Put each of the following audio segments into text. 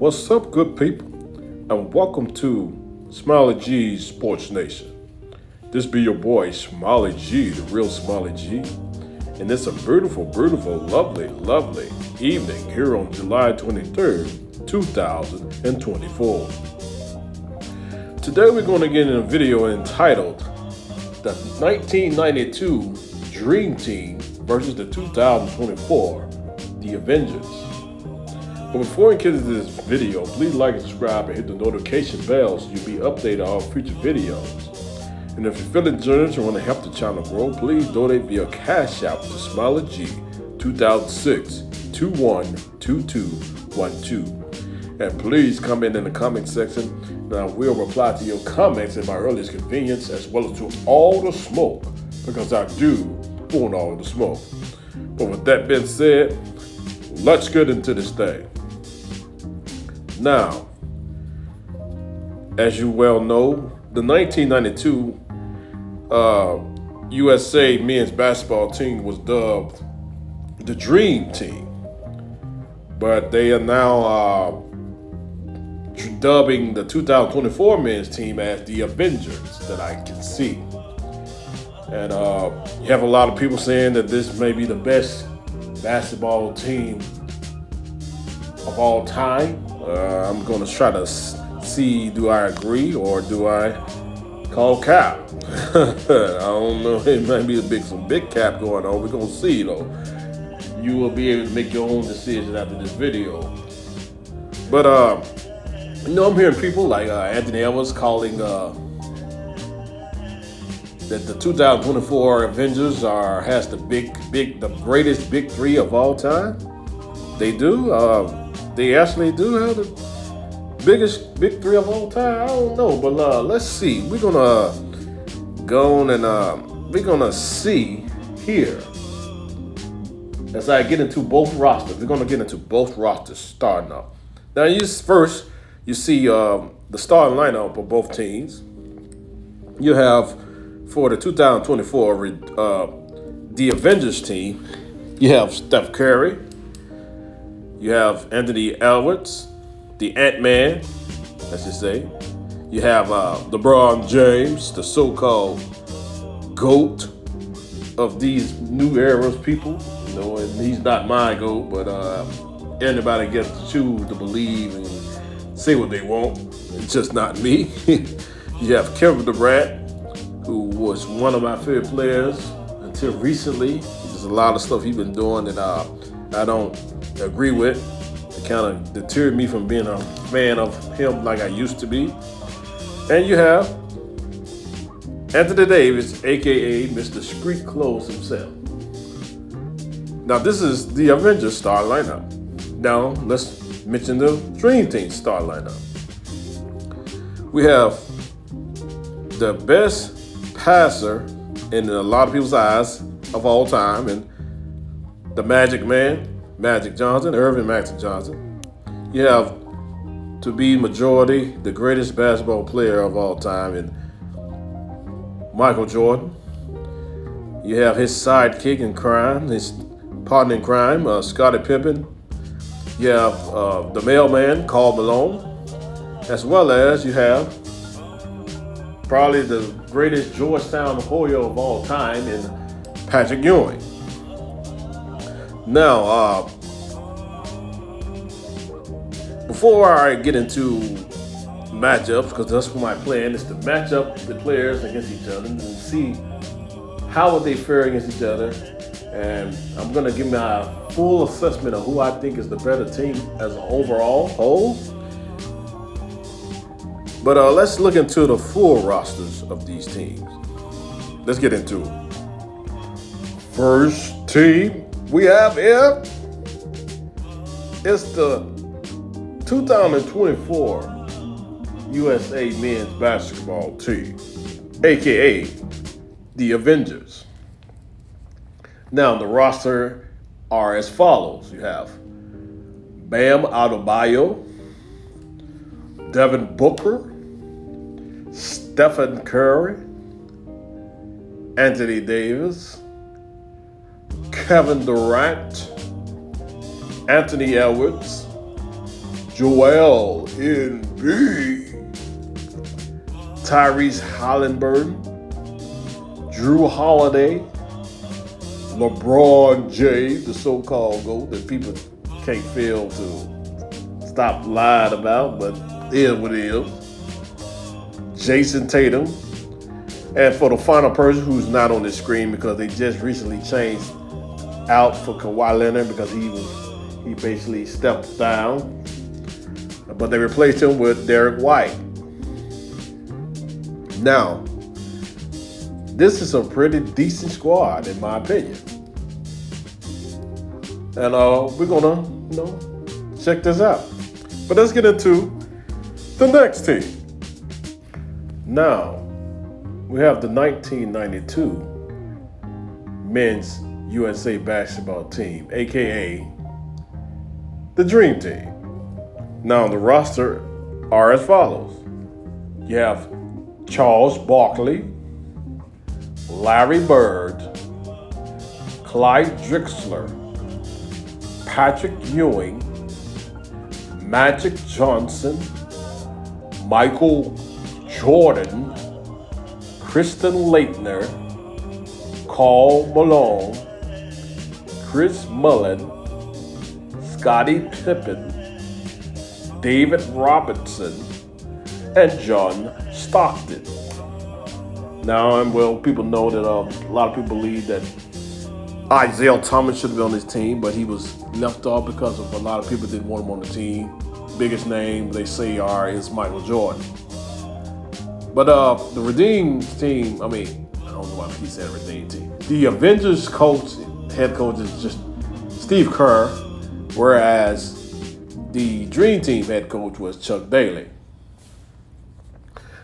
What's up, good people? And welcome to Smiley G's Sports Nation. This be your boy, Smiley G, the real Smiley G. And it's a beautiful, lovely evening here on July 23rd, 2024. Today we're going to get in a video entitled The 1992 Dream Team versus the 2024 The Avengers. But before we get into this video, please like and subscribe and hit the notification bell so you'll be updated on future videos. And if you're feeling generous and want to help the channel grow, please donate via Cash App to Smiley G 2006 212212. And please comment in the comment section, and I will reply to your comments at my earliest convenience, as well as to all the smoke, because I do want all the smoke. But with that being said, let's get into this thing. Now, as you well know, the 1992 USA men's basketball team was dubbed the Dream Team, but they are now dubbing the 2024 men's team as the Avengers, that I can see. And you have a lot of people saying that this may be the best basketball team of all time. I'm going to try to see, do I agree or do I call cap? I don't know. It might be some big cap going on. We're going to see, though. You will be able to make your own decision after this video. But, I'm hearing people like Anthony Edwards calling that the 2024 Avengers has the greatest big three of all time. They do. They actually do have the biggest big three of all time. I don't know, but let's see. We're gonna go on and we're gonna see here as I get into both rosters. We're gonna get into both rosters starting up. Now, you see the starting lineup of both teams. You have for the 2024 the Avengers team. You have Steph Curry. You have Anthony Edwards, the Ant-Man, let's just say. You have LeBron James, the so-called GOAT of these new eras people. You know, and he's not my GOAT, but anybody gets to choose to believe and say what they want. It's just not me. You have Kevin Durant, who was one of my favorite players until recently. There's a lot of stuff he's been doing that I don't agree with. It kind of deterred me from being a fan of him like I used to be. And you have Anthony Davis, aka Mr. Street Clothes himself. Now, this is the Avengers star lineup. Now let's mention the Dream Team star lineup. We have the best passer in a lot of people's eyes of all time, and the Magic Man, Magic Johnson, Irvin Magic Johnson. You have, to be majority, the greatest basketball player of all time in Michael Jordan. You have his sidekick in crime, his partner in crime, Scottie Pippen. You have the mailman, Karl Malone, as well as you have probably the greatest Georgetown Hoya of all time in Patrick Ewing. Now, before I get into matchups, because that's what my plan is, to match up the players against each other and see how would they fare against each other. And I'm going to give my full assessment of who I think is the better team as an overall whole. But let's look into the full rosters of these teams. Let's get into it. First team we have here is the 2024 USA men's basketball team, aka the Avengers. Now, the roster are as follows. You have Bam Adebayo, Devin Booker, Stephen Curry, Anthony Davis, Kevin Durant, Anthony Edwards, Joel Embiid, Tyrese Halliburton, Drew Holiday, LeBron James, the so-called GOAT that people can't fail to stop lying about, but it is what it is. Jason Tatum. And for the final person who's not on the screen because they just recently changed out for Kawhi Leonard because he basically stepped down. But they replaced him with Derek White. Now, this is a pretty decent squad in my opinion. And we're gonna, check this out. But let's get into the next team. Now, we have the 1992 men's USA basketball team, aka the Dream Team. Now, the roster are as follows. You have Charles Barkley, Larry Bird, Clyde Drexler, Patrick Ewing, Magic Johnson, Michael Jordan, Kristen Leitner, Karl Malone, Chris Mullin, Scottie Pippen, David Robinson, and John Stockton. Now, people know that a lot of people believe that Isaiah Thomas should have been on this team, but he was left off because of a lot of people didn't want him on the team. Biggest name they say is Michael Jordan. But the Redeemed team, I don't know why he said Redeemed team. The Avengers head coach is just Steve Kerr, whereas the Dream Team head coach was Chuck Daly.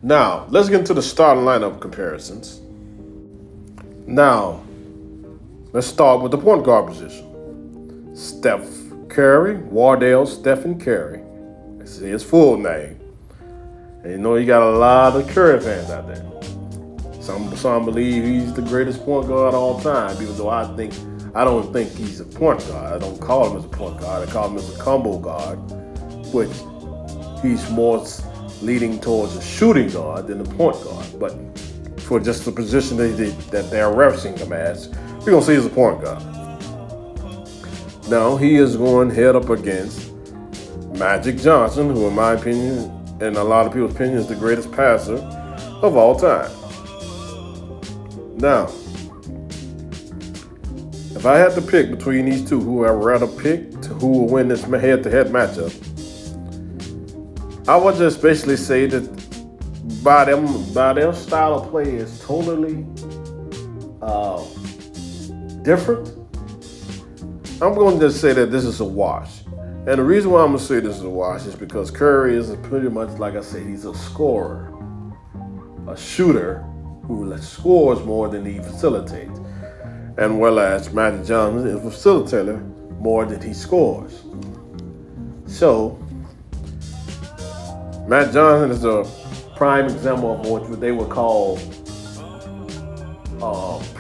Now, let's get into the starting lineup comparisons. Now, let's start with the point guard position. Steph Curry, Wardell Stephen Curry. That's his full name. And you got a lot of Curry fans out there. Some believe he's the greatest point guard of all time, even though I don't think he's a point guard. I don't call him as a point guard. I call him as a combo guard, which he's more leading towards a shooting guard than a point guard. But for just the position that they're referencing him as, we're going to see he's a point guard. Now, he is going head up against Magic Johnson, who in my opinion, and a lot of people's opinion, is the greatest passer of all time. Now, if I had to pick between these two, who I would rather pick who will win this head-to-head matchup, I would just basically say that by their style of play is totally different. I'm going to just say that this is a wash. And the reason why I'm going to say this is a wash is because Curry is pretty much, like I said, he's a scorer, a shooter who scores more than he facilitates. And whereas Magic Johnson is a facilitator more than he scores. So, Matt Johnson is a prime example of what they would call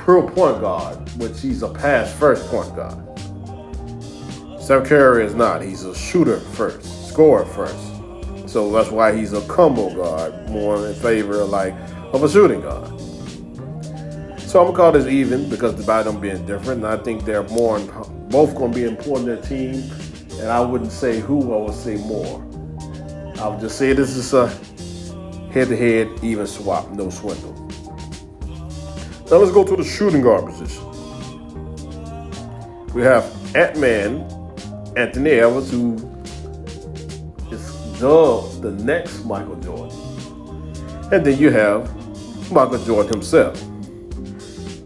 pure point guard, which he's a pass-first point guard. Steph Curry is not. He's a shooter first, scorer first. So that's why he's a combo guard, more in favor of a shooting guard. So I'm going to call this even because by them being different, and I think they're both going to be important to their team, and I wouldn't say who, I would say more. I would just say this is a head-to-head even swap, no swindle. Now let's go to the shooting guard position. We have Ant-Man Anthony Edwards, who is dubbed the next Michael Jordan. And then you have Michael Jordan himself.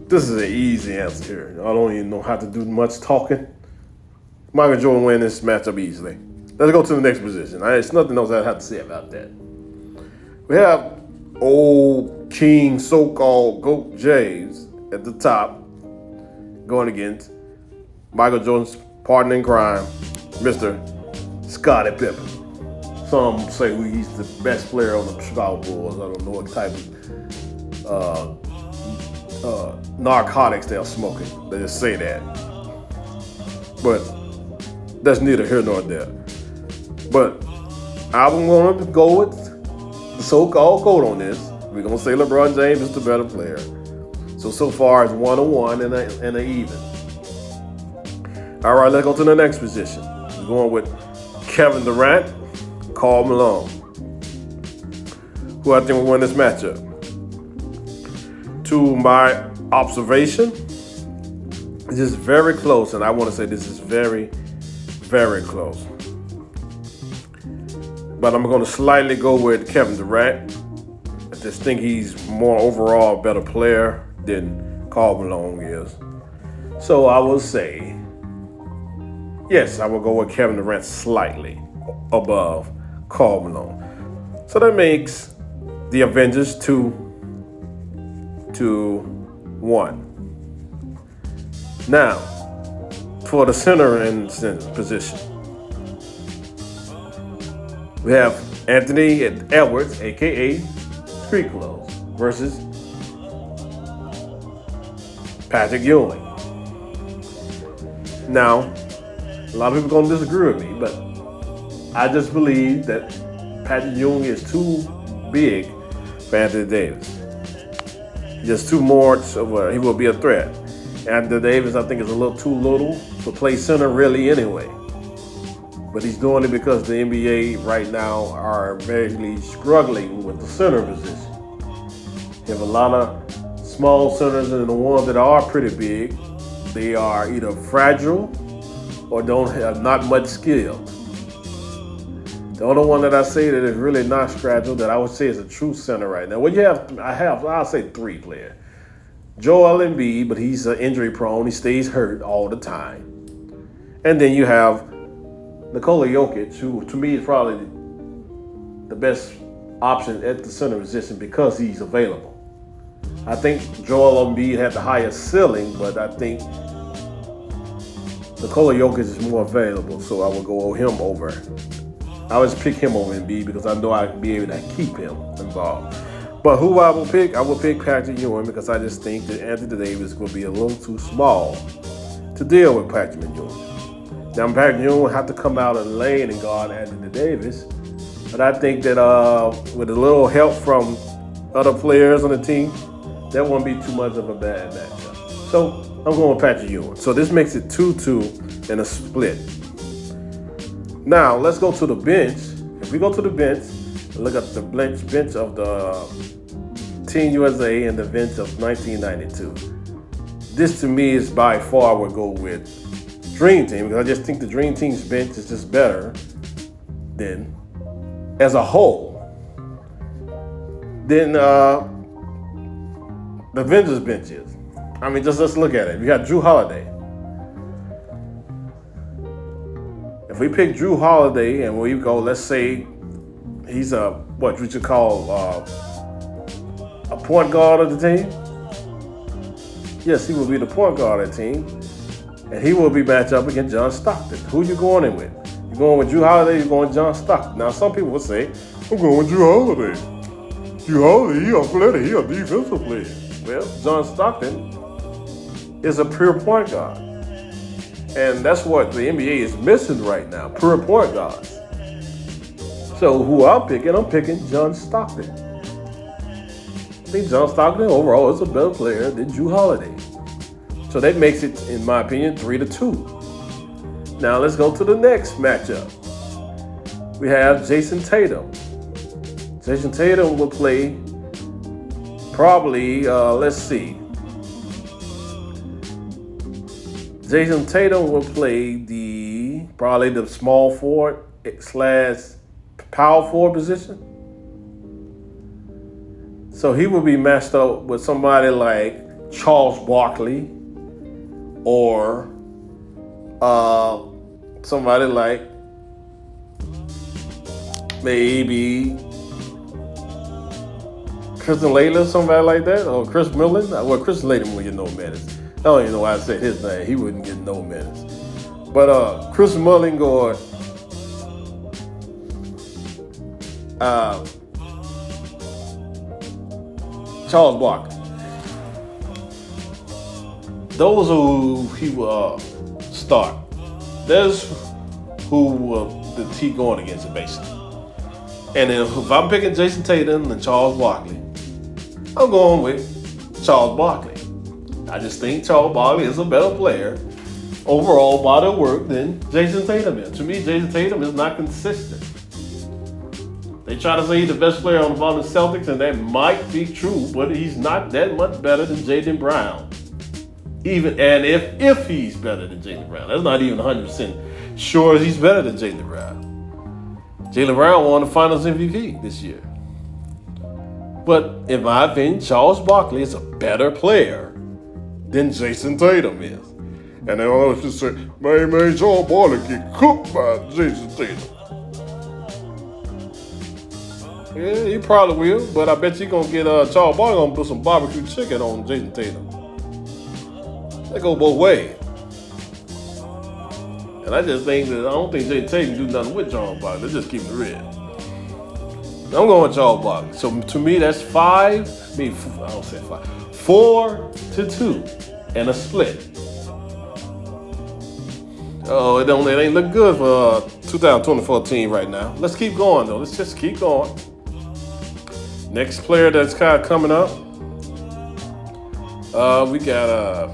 This is an easy answer here. I don't even know how to do much talking. Michael Jordan wins this matchup easily. Let's go to the next position. There's nothing else I have to say about that. We have old King, so-called GOAT James at the top, going against Michael Jordan's partner in crime, Mr. Scottie Pippen. Some say he's the best player on the Chicago Bulls. I don't know what type of narcotics they're smoking. They just say that. But that's neither here nor there. But I'm going to go with the so-called quote on this. We're going to say LeBron James is the better player. So far it's 1-1 and an even. All right, let's go to the next position. We're going with Kevin Durant, Karl Malone. Who I think will win this matchup? To my observation, this is very close, and I want to say this is very, very close. But I'm going to slightly go with Kevin Durant. I just think he's more overall better player than Karl Malone is. So I will say, yes, I will go with Kevin Durant slightly above Karl Malone. So that makes the Avengers 2-1. Now, for the center and position, we have Anthony Edwards, aka Street Clothes, versus Patrick Ewing. Now, a lot of people are going to disagree with me, but I just believe that Patrick Ewing is too big for Anthony Davis. Just too much of he will be a threat. Anthony Davis, I think, is a little too little to play center really anyway. But he's doing it because the NBA right now are very struggling with the center position. You have a lot of small centers, and the ones that are pretty big, they are either fragile or don't have not much skill. The only one that I say that is really not fragile that I would say is a true center right now. Well, I'll say three players. Joel Embiid, but he's injury prone. He stays hurt all the time. And then you have Nikola Jokic, who to me is probably the best option at the center position because he's available. I think Joel Embiid had the highest ceiling, but I think Nikola Jokic is more available, so I will go him over. I always pick him over Embiid because I know I can be able to keep him involved. But who I will pick Patrick Ewing because I just think that Anthony Davis will be a little too small to deal with Patrick Ewing. Now, Patrick Ewing will have to come out of the lane and guard Anthony Davis. But I think that with a little help from other players on the team, that won't be too much of a bad matchup. So I'm going with Patrick Ewing. So this makes it 2-2 in a split. Now, let's go to the bench. If we go to the bench and look at the bench of the Team USA and the bench of 1992, this to me is by far I would go with Dream Team because I just think the Dream Team's bench is just better than, as a whole, than the Avengers bench is. I mean, just let's look at it. We got Drew Holiday. If we pick Drew Holiday and we go, let's say he's what we should call a point guard of the team. Yes, he will be the point guard of the team. And he will be matched up against John Stockton. Who you going in with? You going with Drew Holiday, you're going with John Stockton. Now, some people will say, I'm going with Drew Holiday. Drew Holiday, he athletic, he a defensive player. Well, John Stockton is a pure point guard. And that's what the NBA is missing right now, pure point guards. So who I'm picking John Stockton. I think John Stockton overall is a better player than Drew Holiday. So that makes it, in my opinion, 3-2. Now let's go to the next matchup. We have Jason Tatum. Jason Tatum will play probably, let's see. Jason Tatum will play probably the small forward / power forward position. So he will be matched up with somebody like Charles Barkley or somebody like maybe Kristen Layla, somebody like that, or Chris Millen. Well, Chris Layla wouldn't get no minutes. I don't even know why I said his name. He wouldn't get no minutes. But Chris Mullin or Charles Barkley. Those who he will start. There's who the T going against it, basically. And then if I'm picking Jason Tatum and Charles Barkley, I'm going with Charles Barkley. I just think Charles Barkley is a better player overall body of work than Jason Tatum is. To me, Jason Tatum is not consistent. They try to say he's the best player on the Boston Celtics, and that might be true, but he's not that much better than Jaylen Brown. Even and if he's better than Jaylen Brown, that's not even 100% sure he's better than Jaylen Brown. Jaylen Brown won the Finals MVP this year. But in my opinion, Charles Barkley is a better player than Jason Tatum is. And they always just say, man, Charles Barkley get cooked by Jason Tatum. Yeah, he probably will, but I bet you gonna get Charles Barkley gonna put some barbecue chicken on Jason Tatum. They go both ways. And I just think that I don't think Jason Tatum do nothing with Charles Barkley. Let's just keep it real. I'm going with Charles Barkley. So to me, that's 4-2 and a split. Oh, it ain't look good for 2024 team right now. Let's keep going though. Let's just keep going. Next player that's kind of coming up, we got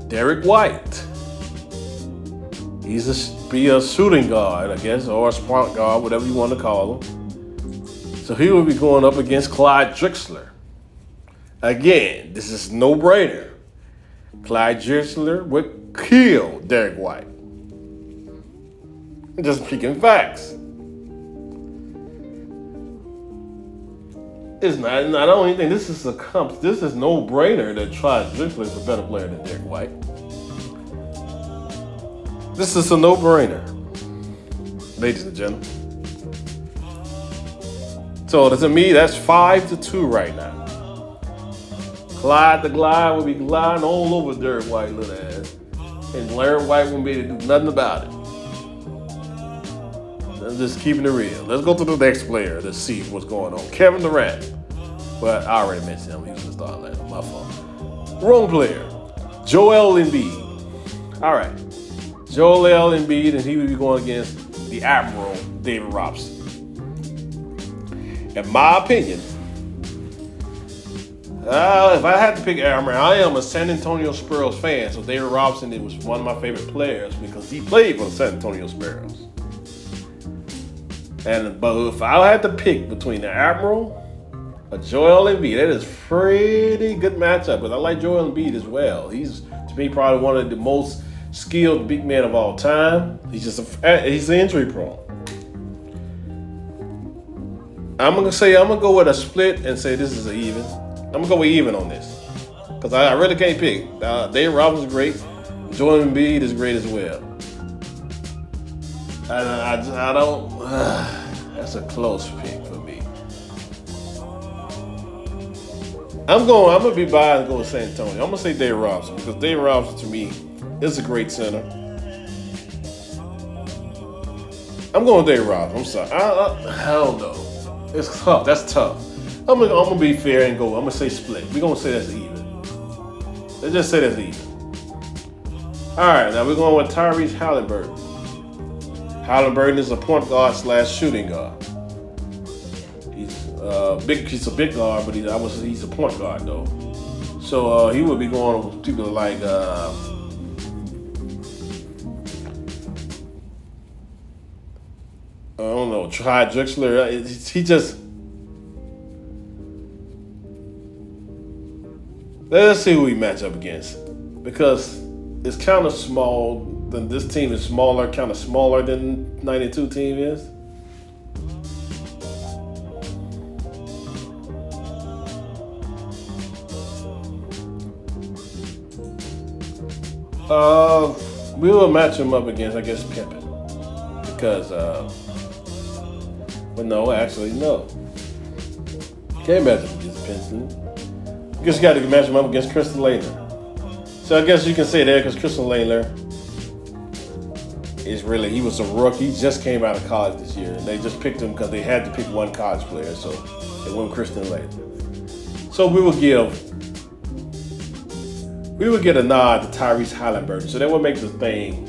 Derek White. He's a shooting guard, I guess, or a point guard, whatever you want to call him. So he will be going up against Clyde Drexler. Again, this is no-brainer. Clyde Drexler would kill Derek White. Just speaking facts. It's not. I don't even think this is This is no-brainer that Clyde Drexler is a better player than Derek White. This is a no-brainer, ladies and gentlemen. So to me, that's 5-2 right now. Clyde the Glide will be gliding all over Derek White little ass, and Larry White won't be able to do nothing about it. I'm just keeping it real. Let's go to the next player. Let's see what's going on. Kevin Durant. But I already mentioned him. He was the star last. My fault. Wrong player. Joel Embiid. All right. Joel Embiid, and he will be going against the Admiral, David Robinson. In my opinion, if I had to pick Admiral, I am a San Antonio Spurs fan, so David Robinson was one of my favorite players because he played for the San Antonio Spurs. But if I had to pick between the Admiral or Joel Embiid, that is pretty good matchup. But I like Joel Embiid as well. He's, to me, probably one of the most skilled big men of all time. He's injury prone. I'm gonna go with a split and say this is an even. I'm gonna go with even on this because I really can't pick. David Robinson's great. Joel Embiid is great as well. I don't. That's a close pick for me. I'm gonna be biased and go with San Antonio. I'm gonna say David Robinson because David Robinson to me is a great center. I'm going with David Robinson. I'm sorry. I don't know. It's tough. That's tough. I'm gonna be fair and go. I'm gonna say split. We're gonna say that's even. Let's just say that's even. All right, now we're going with Tyrese Halliburton. Halliburton is a point guard / shooting guard. He's a big guard, but he's a point guard though. So he would be going with people like I don't know, Clyde Drexler. He just. Let's see who we match up against because it's kind of small. This team is smaller, kind of smaller than 92 team is. We will match him up against, I guess, Pimpin. Because, but no, actually, no. Can't match him against Pimpin. I guess you got to match him up against Crystal Layler. So I guess you can say that because Crystal Layler he was a rookie. He just came out of college this year. And they just picked him because they had to pick one college player. So they went with Crystal Layler. So we would get a nod to Tyrese Halliburton. So that would make the thing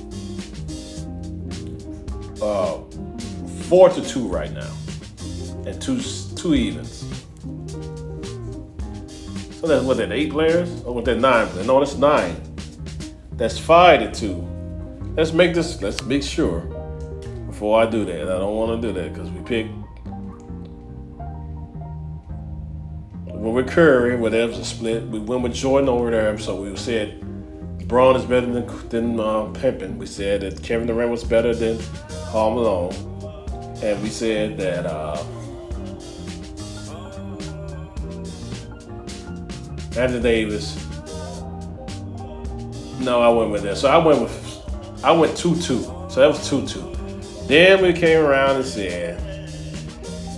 4-2 right now, and two evens. So that's what, that 8 players? Or was that 9 players? No, that's 9. That's 5-2. Let's make sure before I do that. I don't want to do that because we picked. When we're Curry, whatever's a split, we went with Jordan over there. So we said Braun is better than Pimpin. We said that Kevin Durant was better than Karl Malone. And we said that Anthony Davis. No, I went with that. So I went 2-2. So that was 2-2. Then we came around and said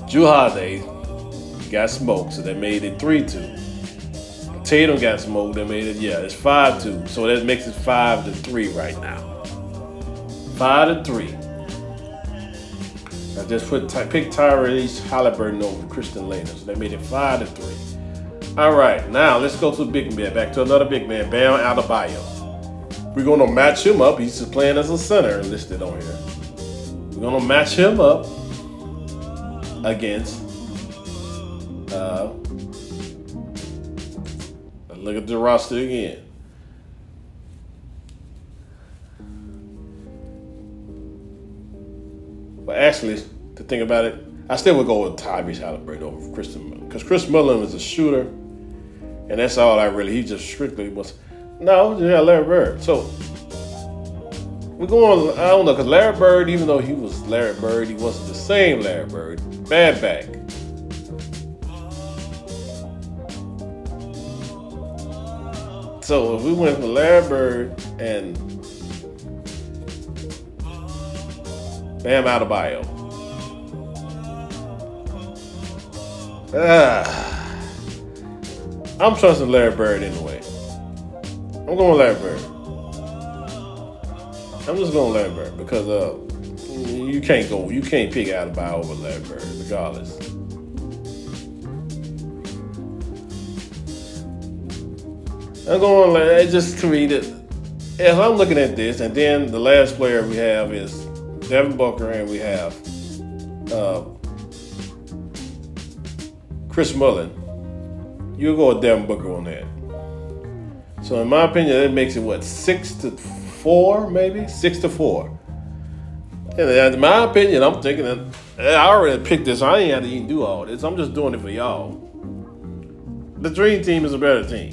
Jrue Holiday got smoked, so that made it 3-2. Tatum got smoked, that made it, it's 5-2. So that makes it 5-3 right now. 5-3. I just picked Tyrese Halliburton over Christian Laettner, so that made it 5-3. All right, now let's go to the big man. Back to another big man, Bam Adebayo. We're gonna match him up. He's just playing as a center listed on here. We're gonna match him up against. Look at the roster again. But actually, to think about it, I still would go with Tyrese Halliburton over Christian Miller. Because Chris Miller is a shooter, and that's all he just strictly was. No, Larry Bird. So, we're going, I don't know, because Larry Bird, even though he was Larry Bird, he wasn't the same Larry Bird. Bad back. So if we went for Larry Bird and Bam Adebayo. I'm trusting Larry Bird anyway. I'm going Larry Bird. I'm just going Larry Bird because you can't pick Adebayo over Larry Bird regardless. I'm going, it's just to me that as I'm looking at this, and then the last player we have is Devin Booker, and we have Chris Mullin. You'll go with Devin Booker on that. So in my opinion, that makes it 6-4, maybe 6-4. And in my opinion, I'm thinking that I already picked this. I ain't had to even do all this. I'm just doing it for y'all. The Dream Team is a better team.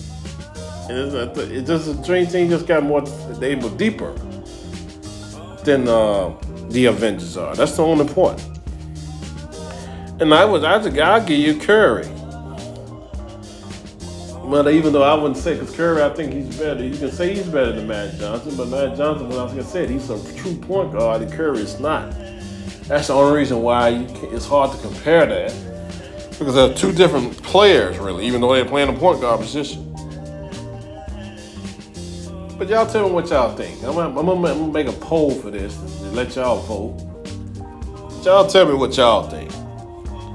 And it's just the Dream Team just got more, they were deeper than the Avengers are. That's the only point. And I'll give you Curry. But even though I wouldn't say, because Curry, I think he's better. You can say he's better than Magic Johnson, but Magic Johnson, like I said, he's a true point guard, and Curry is not. That's the only reason why it's hard to compare that, because they're two different players, really, even though they're playing the point guard position. But y'all tell me what y'all think. I'm gonna make a poll for this and let y'all vote. Y'all tell me what y'all think.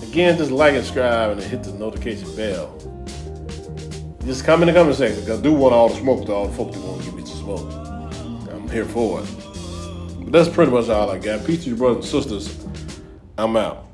Again, just like and subscribe and hit the notification bell. Just come in the comment section, because I do want all the smoke to all the folks that want to give me some smoke. I'm here for it. But that's pretty much all I got. Peace to your brothers and sisters. I'm out.